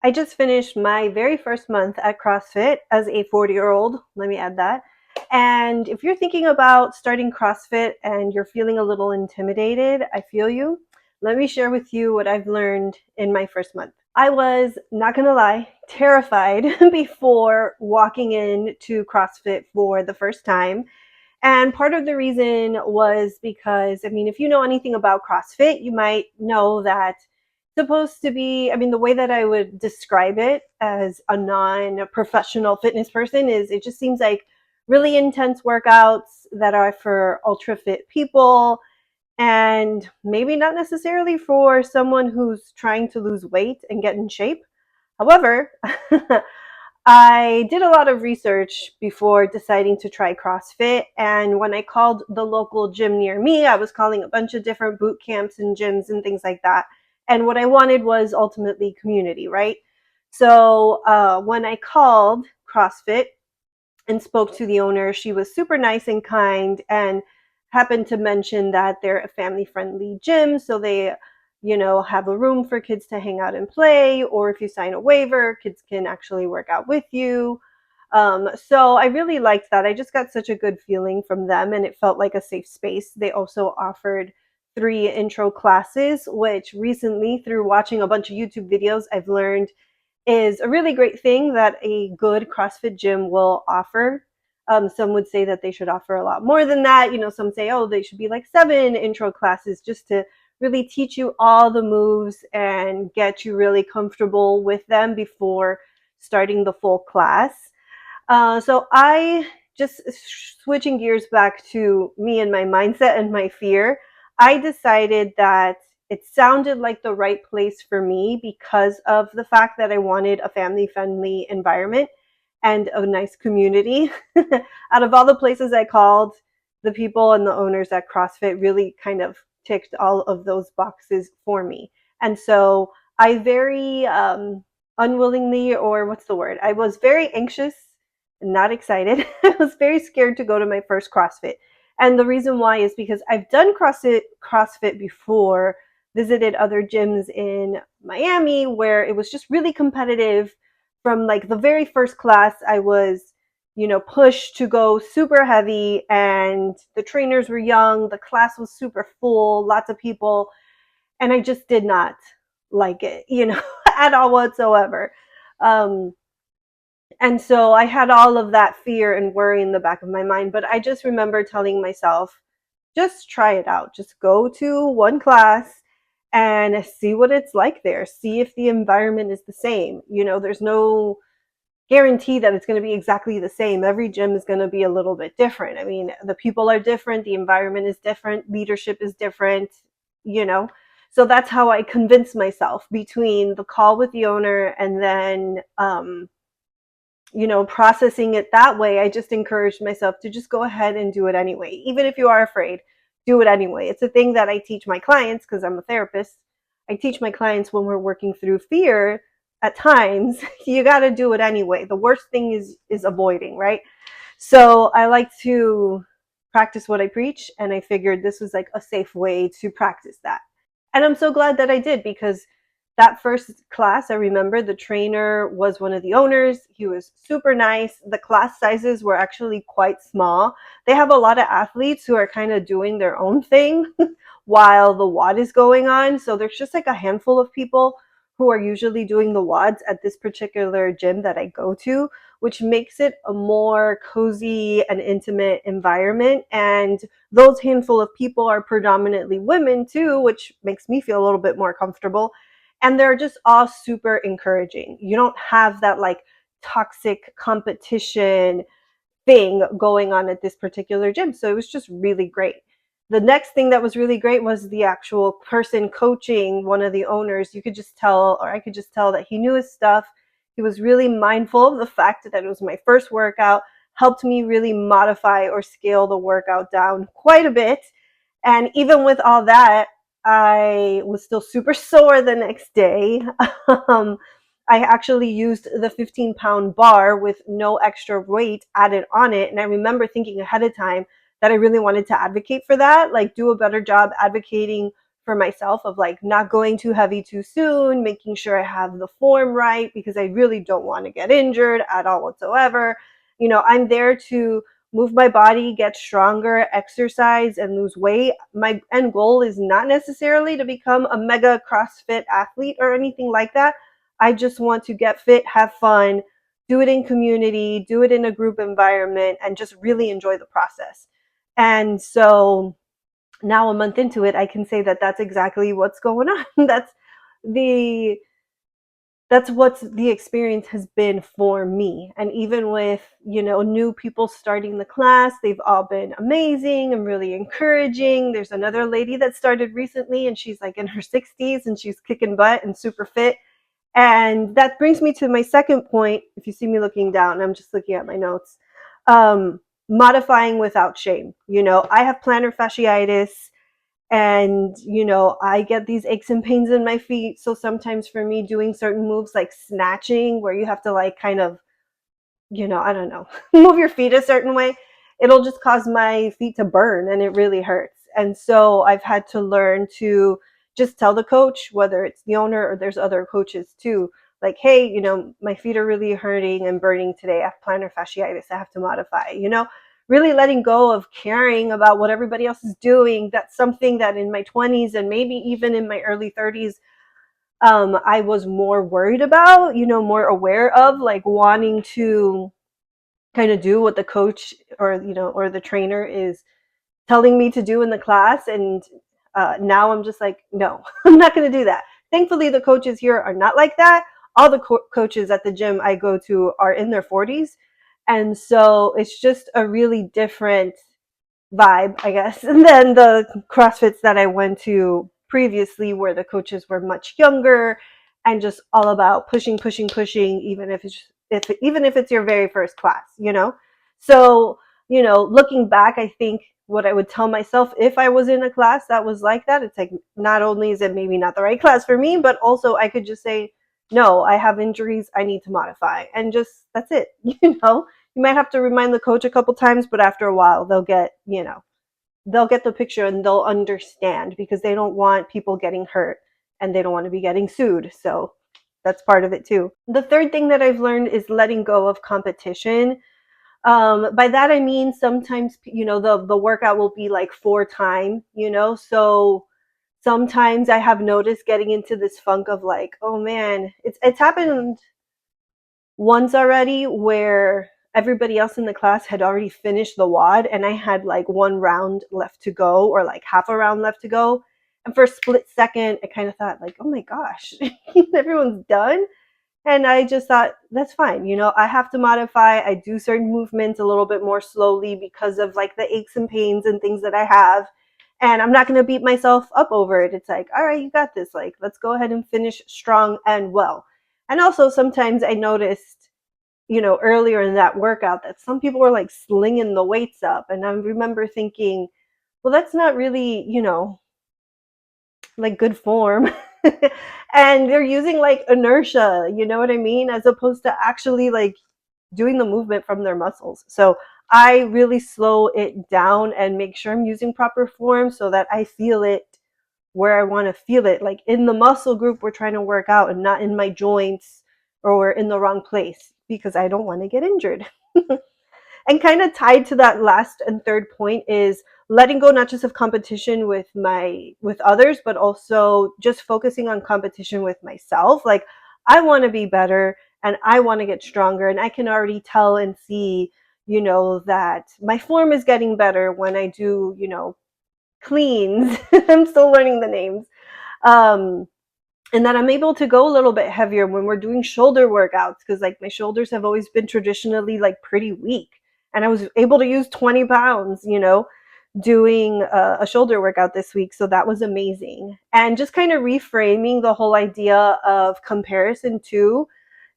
I just finished my very first month at CrossFit as a 40-year-old. Let me add that. And if you're thinking about starting CrossFit and you're feeling a little intimidated, I feel you. Let me share with you what I've learned in my first month. I was, not gonna lie, terrified before walking into CrossFit for the first time. And part of the reason was because, I mean, if you know anything about CrossFit, you might know that it's supposed to be, I mean, the way that I would describe it as a non-professional fitness person is it just seems like really intense workouts that are for ultra fit people and maybe not necessarily for someone who's trying to lose weight and get in shape. However, I did a lot of research before deciding to try CrossFit. And when I called the local gym near me, I was calling a bunch of different boot camps and gyms and things like that. And what I wanted was ultimately community, right? So when I called CrossFit and spoke to the owner, she was super nice and kind and happened to mention that they're a family friendly gym. So they have a room for kids to hang out and play, or if you sign a waiver, kids can actually work out with you. So I really liked that. I just got such a good feeling from them and it felt like a safe space. They also offered 3 intro classes, which recently, through watching a bunch of YouTube videos, I've learned is a really great thing that a good CrossFit gym will offer. Some would say that they should offer a lot more than that. Some say, oh, they should be like 7 intro classes just to really teach you all the moves and get you really comfortable with them before starting the full class. So I just switching gears back to me and my mindset and my fear, I decided that it sounded like the right place for me because of the fact that I wanted a family friendly environment and a nice community. Out of all the places I called, the people and the owners at CrossFit really kind of ticked all of those boxes for me. And so I very unwillingly, or what's the word? I was very anxious and not excited. I was very scared to go to my first CrossFit. And the reason why is because I've done CrossFit before, visited other gyms in Miami where it was just really competitive. From like the very first class, I was pushed to go super heavy and the trainers were young, the class was super full, lots of people, and I just did not like it, at all whatsoever. Um, and so I had all of that fear and worry in the back of my mind, but I just remember telling myself, just try it out. Just go to one class and see what it's like there. See if the environment is the same. There's no guarantee that it's going to be exactly the same. Every gym is going to be a little bit different. I mean, the people are different, the environment is different, leadership is different, you know. So that's how I convinced myself between the call with the owner and then processing it that way. I just encouraged myself to just go ahead and do it anyway. Even if you are afraid, do it anyway. It's a thing that I teach my clients because I'm a therapist. I teach my clients when we're working through fear at times, you got to do it anyway. The worst thing is avoiding, right? So I like to practice what I preach, and I figured this was like a safe way to practice that. And I'm so glad that I did, because that first class, I remember the trainer was one of the owners. He was super nice. The class sizes were actually quite small. They have a lot of athletes who are kind of doing their own thing while the WOD is going on. So there's just like a handful of people who are usually doing the WODs at this particular gym that I go to, which makes it a more cozy and intimate environment. And those handful of people are predominantly women too, which makes me feel a little bit more comfortable. And they're just all super encouraging. You don't have that like toxic competition thing going on at this particular gym. So it was just really great. The next thing that was really great was the actual person coaching one of the owners. You could just tell, or I could just tell, that he knew his stuff. He was really mindful of the fact that it was my first workout, helped me really modify or scale the workout down quite a bit. And even with all that, I was still super sore the next day. I actually used the 15-pound bar with no extra weight added on it. And I remember thinking ahead of time that I really wanted to advocate for that, like do a better job advocating for myself of like not going too heavy too soon, making sure I have the form right because I really don't want to get injured at all whatsoever. I'm there to move my body, get stronger, exercise, and lose weight. My end goal is not necessarily to become a mega CrossFit athlete or anything like that. I just want to get fit, have fun, do it in community, do it in a group environment, and just really enjoy the process. And so now a month into it, I can say that that's exactly what's going on. The that's what the experience has been for me. And even with, new people starting the class, they've all been amazing and really encouraging. There's another lady that started recently and she's like in her 60s and she's kicking butt and super fit. And that brings me to my second point. If you see me looking down, I'm just looking at my notes. Modifying without shame. I have plantar fasciitis. And, I get these aches and pains in my feet. So sometimes for me, doing certain moves like snatching, where you have to like kind of, I don't know, move your feet a certain way, it'll just cause my feet to burn and it really hurts. And so I've had to learn to just tell the coach, whether it's the owner or there's other coaches too, like, hey, my feet are really hurting and burning today. I have plantar fasciitis. I have to modify, really letting go of caring about what everybody else is doing. That's something that in my 20s and maybe even in my early 30s, I was more worried about, more aware of, like wanting to kind of do what the coach or the trainer is telling me to do in the class. And now I'm just like, no, I'm not going to do that. Thankfully, the coaches here are not like that. All the coaches at the gym I go to are in their 40s. And so it's just a really different vibe, I guess, than the CrossFits that I went to previously, where the coaches were much younger and just all about pushing, pushing, pushing, even if it's your very first class. So, looking back, I think what I would tell myself if I was in a class that was like that, it's like, not only is it maybe not the right class for me, but also I could just say, no, I have injuries, I need to modify, and just that's it. You might have to remind the coach a couple times, but after a while they'll get the picture and they'll understand, because they don't want people getting hurt and they don't want to be getting sued. So that's part of it too. The third thing that I've learned is letting go of competition. By that I mean sometimes, the workout will be like 4 time, so sometimes I have noticed getting into this funk of like, oh man, it's happened once already where everybody else in the class had already finished the WOD and I had like 1 round left to go, or like half a round left to go. And for a split second, I kind of thought like, oh my gosh, everyone's done. And I just thought, that's fine. I have to modify. I do certain movements a little bit more slowly because of like the aches and pains and things that I have. And I'm not going to beat myself up over it. It's like, all right, you got this. Like, let's go ahead and finish strong and well. And also sometimes I noticed, earlier in that workout that some people were like slinging the weights up. And I remember thinking, well, that's not really, like good form. And they're using like inertia, you know what I mean? As opposed to actually like doing the movement from their muscles. So I really slow it down and make sure I'm using proper form so that I feel it where I want to feel it, like in the muscle group we're trying to work out, and not in my joints or in the wrong place, because I don't want to get injured. And kind of tied to that last and third point is letting go, not just of competition with others, but also just focusing on competition with myself. Like, I want to be better and I want to get stronger, and I can already tell and see, that my form is getting better when I do, cleans. I'm still learning the names. Um, and that I'm able to go a little bit heavier when we're doing shoulder workouts, because like my shoulders have always been traditionally like pretty weak, and I was able to use 20 pounds, doing a shoulder workout this week. So that was amazing. And just kind of reframing the whole idea of comparison too.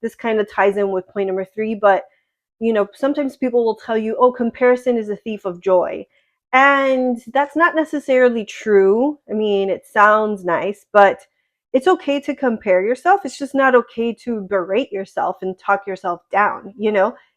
This kind of ties in with point number 3, but sometimes people will tell you, oh, comparison is a thief of joy. And that's not necessarily true. I mean, it sounds nice, but it's okay to compare yourself. It's just not okay to berate yourself and talk yourself down.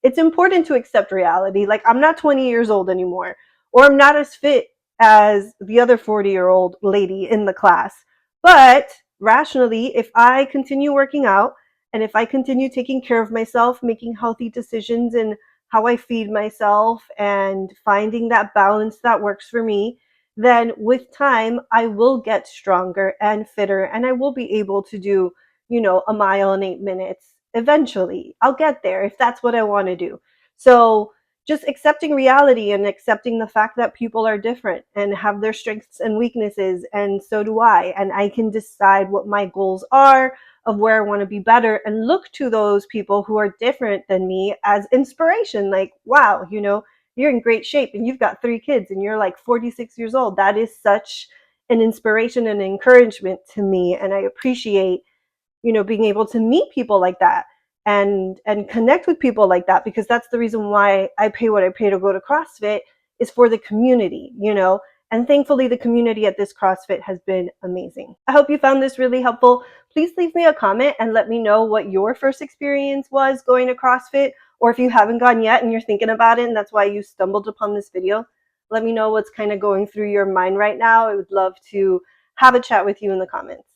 It's important to accept reality. Like, I'm not 20 years old anymore, or I'm not as fit as the other 40-year-old lady in the class. But rationally, if I continue working out and if I continue taking care of myself, making healthy decisions in how I feed myself and finding that balance that works for me, then with time, I will get stronger and fitter and I will be able to do, a mile in 8 minutes. Eventually, I'll get there if that's what I want to do. So just accepting reality and accepting the fact that people are different and have their strengths and weaknesses, and so do I. And I can decide what my goals are of where I want to be better and look to those people who are different than me as inspiration. Like, wow, you're in great shape and you've got 3 kids and you're like 46 years old. That is such an inspiration and encouragement to me. And I appreciate being able to meet people like that and connect with people like that, because that's the reason why I pay what I pay to go to CrossFit, is for the community. And thankfully the community at this CrossFit has been amazing. I hope you found this really helpful. Please leave me a comment and let me know what your first experience was going to CrossFit, or if you haven't gone yet and you're thinking about it and that's why you stumbled upon this video, let me know what's kind of going through your mind right now. I would love to have a chat with you in the comments.